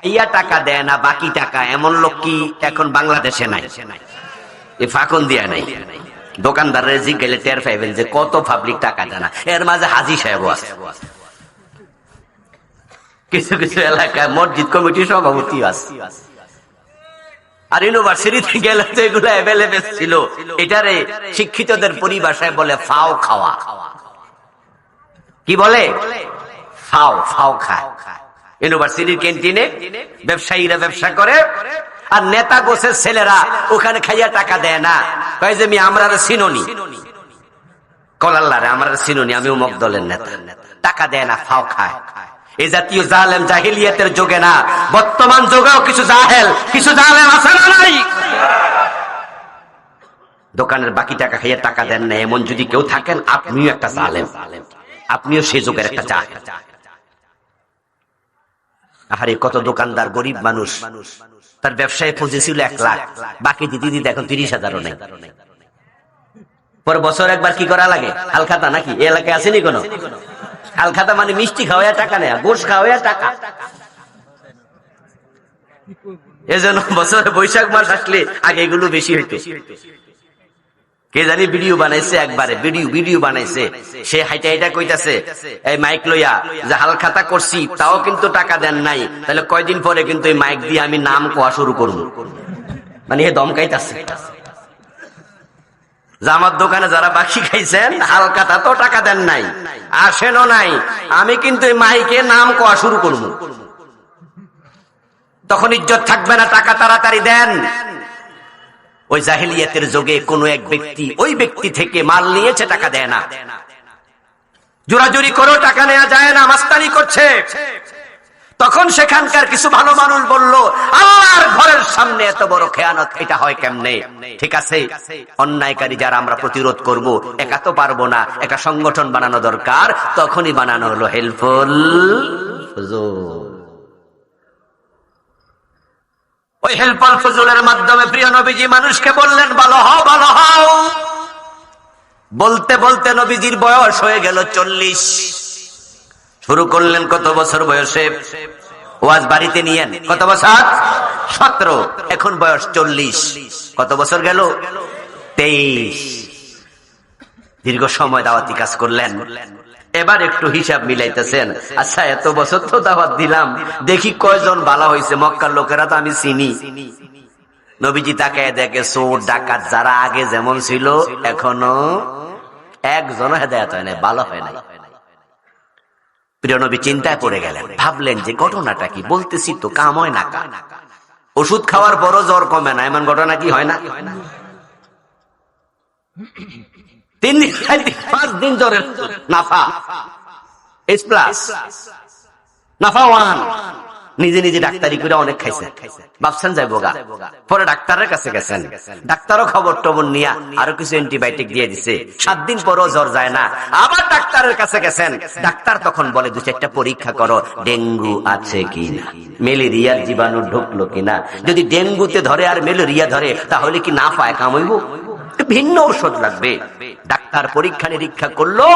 ইয়া টাকা দেয় না, বাকি টাকা, এমন লোক কি এখন বাংলাদেশে নাই? এ ফাঁকন দিয়া নাই। দোকানদারের জিজ্ঞেলে টের পাইবেন যে কত পাবলিক টাকা দেয় না। এর মাঝে হাজী সাহেব আছে, কিছু কিছু এলাকায় মসজিদ কমিটির সভাপতি আছে। আর ইউনিভার্সিটিতে গেলে তো এগুলো অ্যাভেলেবেল ছিল। এটারে শিক্ষিতদের পরিভাষায় বলে ফাও খাওয়া। কি বলে? ফাও, ফাও খায়। ইউনিভার্সিটির ক্যান্টিনে ব্যবসায়ীরা ব্যবসা করে, আর নেতা গোছের ছেলেরা ওখানে খাইয়া টাকা দেয় না। কয় যে আমরা চিননি, কলাল্লারে আমরা চিননি, আমি অমুক দলের নেতা। টাকা দেয় না, ফাও খায়। এই জাতীয় জালেম জাহিলিয়াতের যুগে না, বর্তমান যুগেও কিছু জাহেল, কিছু জালেম আছে না নাই? দোকানের বাকি টাকা খাইয়া টাকা দেন না, এমন যদি কেউ থাকেন, আপনিও একটা জালেম, আপনিও সেই যুগের একটা জাহেল। আরে কত দোকানদার গরিব মানুষ, তার ব্যবসায় পুঁজি ছিল 1 লাখ, বাকি দিতে দিতে এখন 30,000ও নেই। পরে বছর একবার কি করা লাগে? হালখাতা নাকি এই এলাকায় আসেনি কোনো? হালখাতা মানে মিষ্টি খাওয়া টাকা নেয়া, গোশ খাওয়া টাকা। এজন্য বছরে বৈশাখ মাস আসলে আগে এগুলো বেশি হইতো। কে জানি ভিডিও বানাইছে, একবারে ভিডিও বানাইছে, সে হাইটা হাইটা কইতাছে এই মাইক লইয়া যে হালখাতা করছি, তাও কিন্তু টাকা দেন নাই, তাহলে কয়দিন পরে কিন্তু এই মাইক দিয়ে আমি নাম কোয়া শুরু করবো। মানে এ দমকাইতাছে যে আমার দোকানে যারা বাকি খাইছেন হালখাতা তো টাকা দেন নাই, আসেনও নাই, আমি কিন্তু এই মাইকে নাম কোয়া শুরু করবো। তখন ইজ্জত থাকবে না, টাকা তাড়াতাড়ি দেন। ওই জাহিলিয়াতের যুগে কোন এক ব্যক্তি ওই ব্যক্তি থেকে মাল নিয়েছে, টাকা দেয় না, জোরাজুরি করেও টাকা নেওয়া যায় না, মাস্তানি করছে। তখন সেখানকার কিছু ভালো মানুষ বলল, আল্লাহর ঘরের সামনে এত বড় খেয়ানত, এটা হয় কেমনে? ঠিক আছে, অন্যায়কারী যারা আমরা প্রতিরোধ করব, একা তো পারবো না, একটা সংগঠন বানানো দরকার। তখনই বানানো হলো হেল্পফুল ফুজুল। ওই হেল্পফুল ফুজুলের মাধ্যমে প্রিয় নবীজি মানুষকে বললেন, ভালো হও, ভালো হও। বলতে বলতে নবীজির বয়স হয়ে গেল 40। শুরু করলেন কত বছর বয়সে? ওয়াজ বাড়িতে নিয়েন, কত বছর? 17। এখন বয়স 40। কত বছর গেল? 23। দীর্ঘ সময় দাওয়াতি কাজ করলেন। এবার একটু হিসাব মিলাইতেছেন, আচ্ছা এত বছর তো দাওয়াত দিলাম, দেখি কয়জন ভালো হয়েছে। মক্কার লোকেরা তো আমি চিনি। নবীজি তাকায় দেখে চোর ডাকাত যারা আগে যেমন ছিল, এখনো একজনও হেদায়েত হয় না, ভালো হয় না। প্রিয় নবী চিন্তায় পড়ে গেলেন, ভাবলেন যে ঘটনাটা কি? বলতেছি তো কাম হয় না, ওষুধ খাওয়ার পরও জ্বর কমে না, এমন ঘটনা কি হয় না? 3 দিন 5 দিন জ্বরের নাফা S+, নাফা 1। নিজে নিজে ডাক্তারি করে অনেক খাইছে, ভাবছেন যাইব গা। পরে ডাক্তারের কাছে গেছেন, ডাক্তারও খবর টবর নিয়ে আরো কিছু অ্যান্টিবায়োটিক দিয়ে দিছে। 7 দিন পরও জ্বর যায় না, আবার ডাক্তারের কাছে গেছেন। ডাক্তার তখন বলে 2-4টা পরীক্ষা করো, ডেঙ্গু আছে কিনা, ম্যালেরিয়ার জীবাণু ঢুকলো কিনা। যদি ডেঙ্গুতে ধরে আর ম্যালেরিয়া ধরে, তাহলে কি নাফা কাম হইব? ভিন্ন ঔষধ লাগবে। ডাক্তার পরীক্ষা নিরীক্ষা করলো,